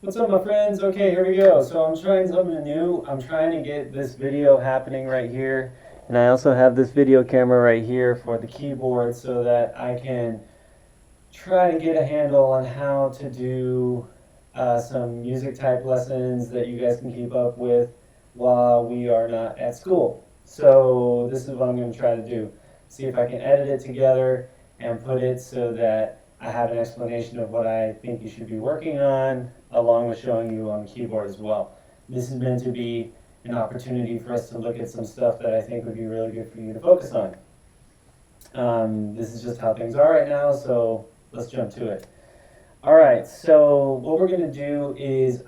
What's up, my friends? Okay, here we go. So I'm trying something new. I'm trying to get this video happening right here. And I also have this video camera right here for the keyboard so that I can try to get a handle on how to do some music type lessons that you guys can keep up with while we are not at school. So this is what I'm going to try to do. See if I can edit it together and put it so that I have an explanation of what I think you should be working on, along with showing you on the keyboard as well. This is meant to be an opportunity for us to look at some stuff that I think would be really good for you to focus on. This is just how things are right now, so let's jump to it. All right, so what we're going to do is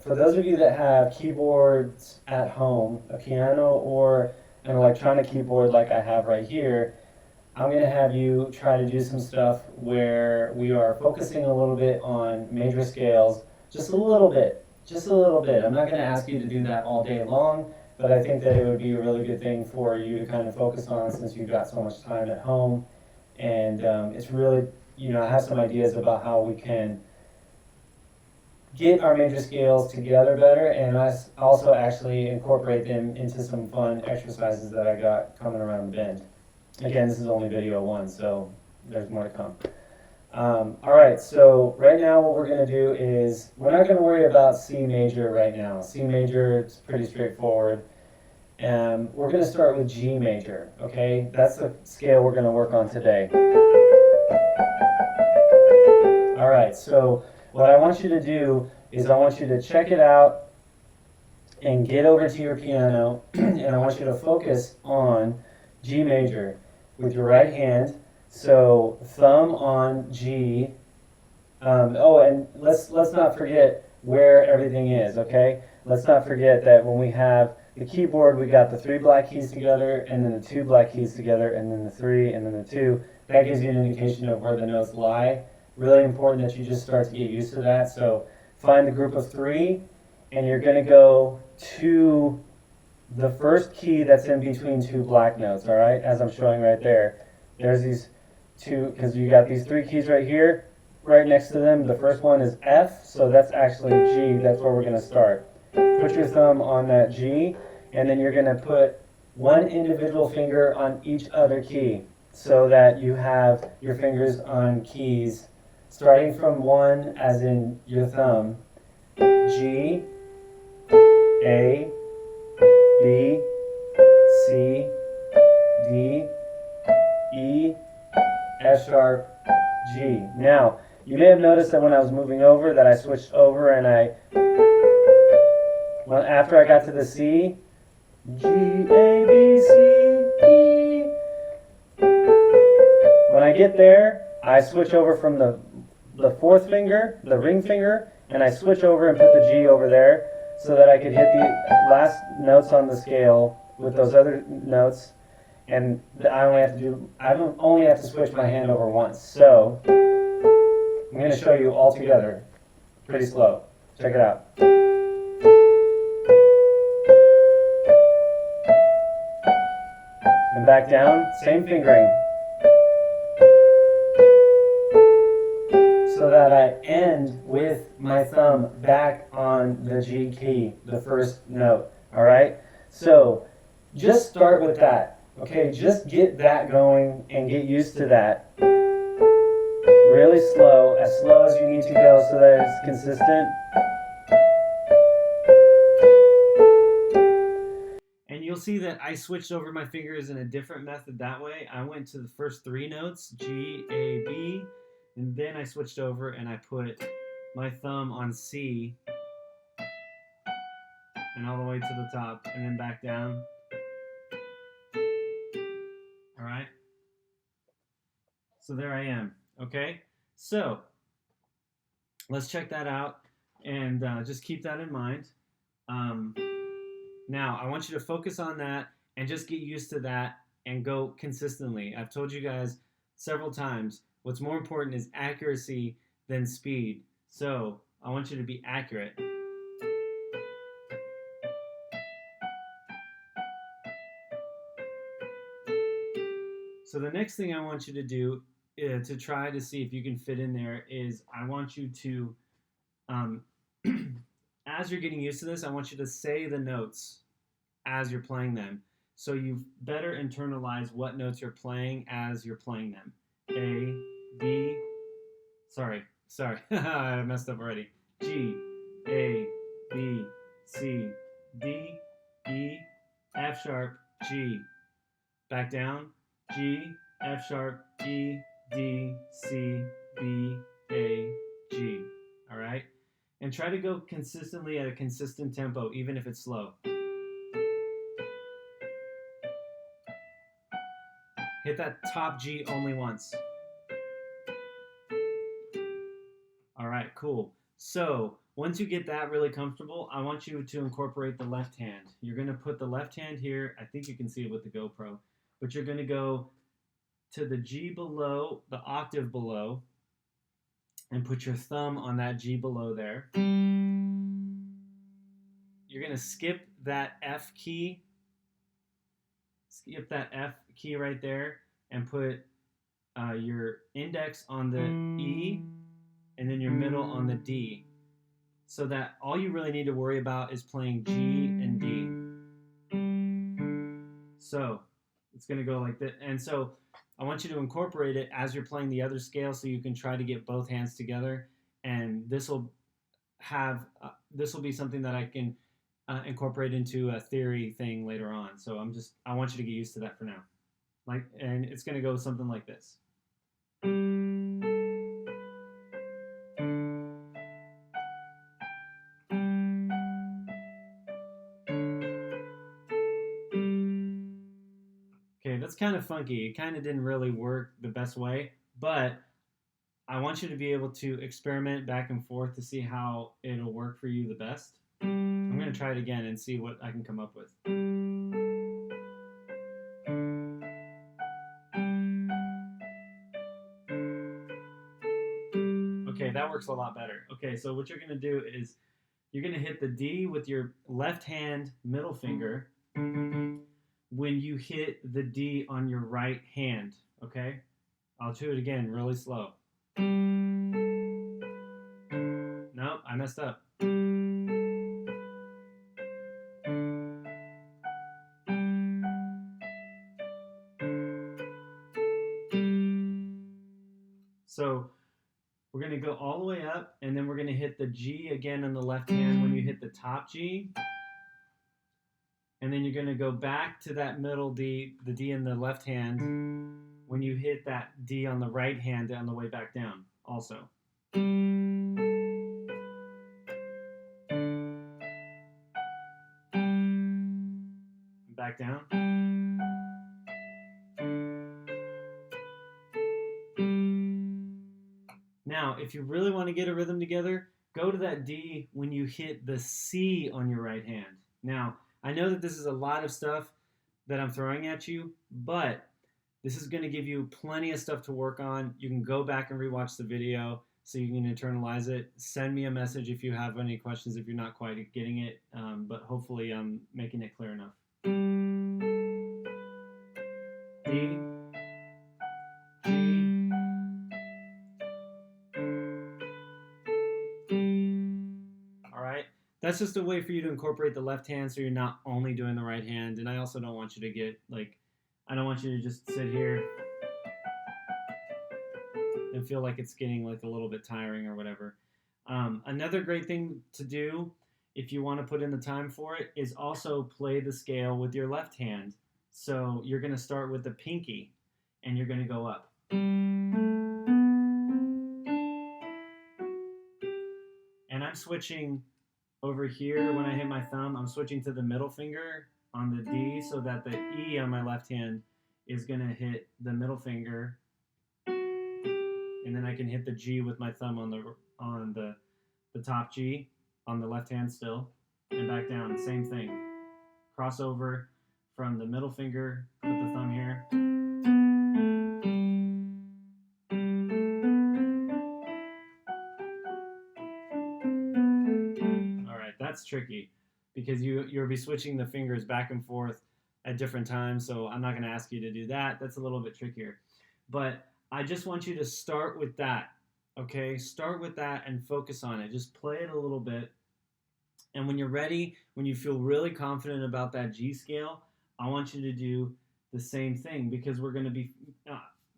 for those of you that have keyboards at home, a piano or an electronic keyboard like I have right here, I'm going to have you try to do some stuff where we are focusing a little bit on major scales, just a little bit, just a little bit. I'm not going to ask you to do that all day long, but I think that it would be a really good thing for you to kind of focus on since you've got so much time at home. And it's really, I have some ideas about how we can get our major scales together better, and I also actually incorporate them into some fun exercises that I got coming around the bend. Again, this is only video one, so there's more to come. All right, so right now what we're going to do is, we're not going to worry about C major right now. C major is pretty straightforward. We're going to start with G major, okay? That's the scale we're going to work on today. All right, so what I want you to do is I want you to check it out and get over to your piano, and I want you to focus on G major with your right hand. So thumb on G. And let's not forget where everything is, okay? Let's not forget that when we have the keyboard, we got the 3 black keys together, and then the 2 black keys together, and then the 3, and then the 2. That gives you an indication of where the notes lie. Really important that you just start to get used to that. So find the group of 3, and you're going to go to the first key that's in between 2 black notes, all right, as I'm showing right there. There's these 2, because you got these 3 keys right here, right next to them. The first one is F, so that's actually G. That's where we're going to start. Put your thumb on that G, and then you're going to put one individual finger on each other key so that you have your fingers on keys starting from 1, as in your thumb, G, A, B, C, D, E, F sharp, G. Now, you may have noticed that when I was moving over that I switched over and after I got to the C, G, A, B, C, E. When I get there, I switch over from the 4th finger, the ring finger, and I switch over and put the G over there so that I could hit the last notes on the scale with those other notes, and I only have to switch my hand over once. So I'm going to show you all together, pretty slow. Check it out. And back down, same fingering. So that I end with my thumb back on the G key, the first note, all right? So just start with that, okay? Just get that going and get used to that. Really slow as you need to go so that it's consistent. And you'll see that I switched over my fingers in a different method that way. I went to the first 3 notes, G, A, B, and then I switched over and I put my thumb on C and all the way to the top and then back down. All right? So there I am, okay? So let's check that out and just keep that in mind. Now, I want you to focus on that and just get used to that and go consistently. I've told you guys several times, what's more important is accuracy than speed. So I want you to be accurate. So the next thing I want you to do to try to see if you can fit in there is I want you to as you're getting used to this, I want you to say the notes as you're playing them. So you better internalize what notes you're playing as you're playing them. A, B, sorry, I messed up already. G, A, B, C, D, E, F sharp, G. Back down, G, F sharp, E, D, C, B, A, G. All right? And try to go consistently at a consistent tempo, even if it's slow. Hit that top G only once. All right, cool. So once you get that really comfortable, I want you to incorporate the left hand. You're going to put the left hand here. I think you can see it with the GoPro. But you're going to go to the G below, the octave below, and put your thumb on that G below there. You're going to skip that F key. Skip that F key right there and put your index on the E and then your middle on the D, so that all you really need to worry about is playing G and D. So it's going to go like that. And so I want you to incorporate it as you're playing the other scale, so you can try to get both hands together. And this will be something that I can incorporate into a theory thing later on. So I want you to get used to that for now. And it's going to go something like this. Okay, that's kind of funky. It kind of didn't really work the best way, but I want you to be able to experiment back and forth to see how it'll work for you the best. I'm going to try it again and see what I can come up with. Okay, that works a lot better. Okay, so what you're going to do is you're going to hit the D with your left hand middle finger when you hit the D on your right hand, okay? I'll do it again really slow. Nope, I messed up. So we're going to go all the way up, and then we're going to hit the G again on the left hand when you hit the top G. And then you're going to go back to that middle D, the D in the left hand, when you hit that D on the right hand on the way back down also. Back down. Now, if you really want to get a rhythm together, go to that D when you hit the C on your right hand. Now, I know that this is a lot of stuff that I'm throwing at you, but this is going to give you plenty of stuff to work on. You can go back and rewatch the video so you can internalize it. Send me a message if you have any questions, if you're not quite getting it, but hopefully I'm making it clear enough. D, G, all right? That's just a way for you to incorporate the left hand so you're not only doing the right hand. And I also don't want you to get, I don't want you to just sit here and feel like it's getting a little bit tiring or whatever. Another great thing to do, if you want to put in the time for it, is also play the scale with your left hand. So you're going to start with the pinky, and you're going to go up. And I'm switching over here when I hit my thumb. I'm switching to the middle finger on the D so that the E on my left hand is going to hit the middle finger. And then I can hit the G with my thumb on the top G on the left hand still, and back down. Same thing. Cross over from the middle finger, put the thumb here. All right, that's tricky because you'll be switching the fingers back and forth at different times, so I'm not going to ask you to do that. That's a little bit trickier. But I just want you to start with that, okay? Start with that and focus on it. Just play it a little bit And when you're ready, when you feel really confident about that G scale, I want you to do the same thing, because we're going to be,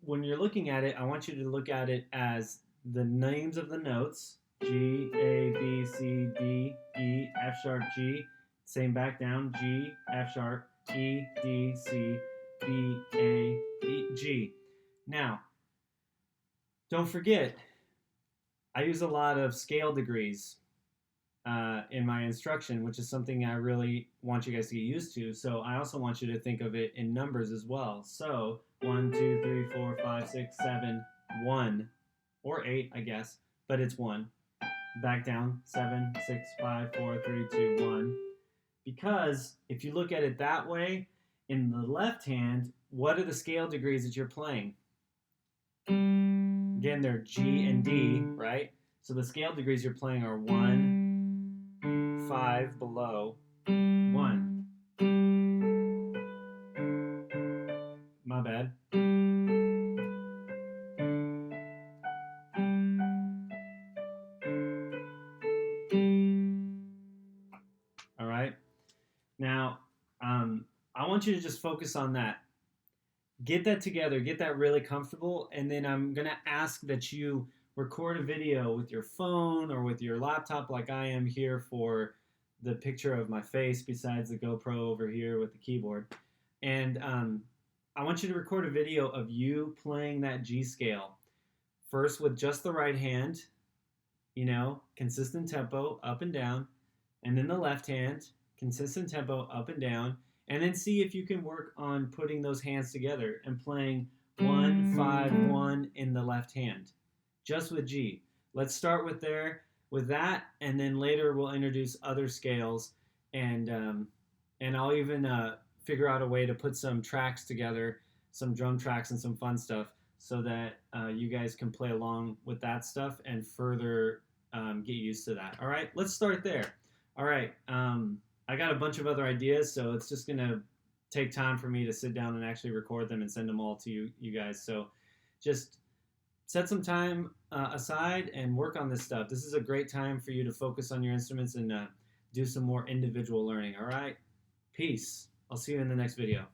when you're looking at it, I want you to look at it as the names of the notes, G, A, B, C, D, E, F sharp, G, same back down, G, F sharp, E, D, C, B, A, E, G. Now, don't forget, I use a lot of scale degrees in my instruction, which is something I really want you guys to get used to. So I also want you to think of it in numbers as well. So 1, 2, 3, 4, 5, 6, 7, 1, or 8, I guess, but it's 1. Back down, 7, 6, 5, 4, 3, 2, 1. Because if you look at it that way, in the left hand, what are the scale degrees that you're playing? Again, they're G and D, right? So the scale degrees you're playing are 1, 5 below 1. My bad. All right. Now, I want you to just focus on that. Get that together, get that really comfortable, and then I'm going to ask that you record a video with your phone or with your laptop like I am here for the picture of my face besides the GoPro over here with the keyboard. And I want you to record a video of you playing that G scale. First with just the right hand, you know, consistent tempo, up and down, and then the left hand, consistent tempo, up and down, and then see if you can work on putting those hands together and playing 1, 5, 1 in the left hand, just with G. Let's start with that, and then later we'll introduce other scales, and I'll even figure out a way to put some tracks together, some drum tracks and some fun stuff, so that you guys can play along with that stuff and further get used to that. All right, let's start there. All right, I got a bunch of other ideas, so it's just gonna take time for me to sit down and actually record them and send them all to you guys. So just set some time aside and work on this stuff. This is a great time for you to focus on your instruments and do some more individual learning. All right, peace. I'll see you in the next video.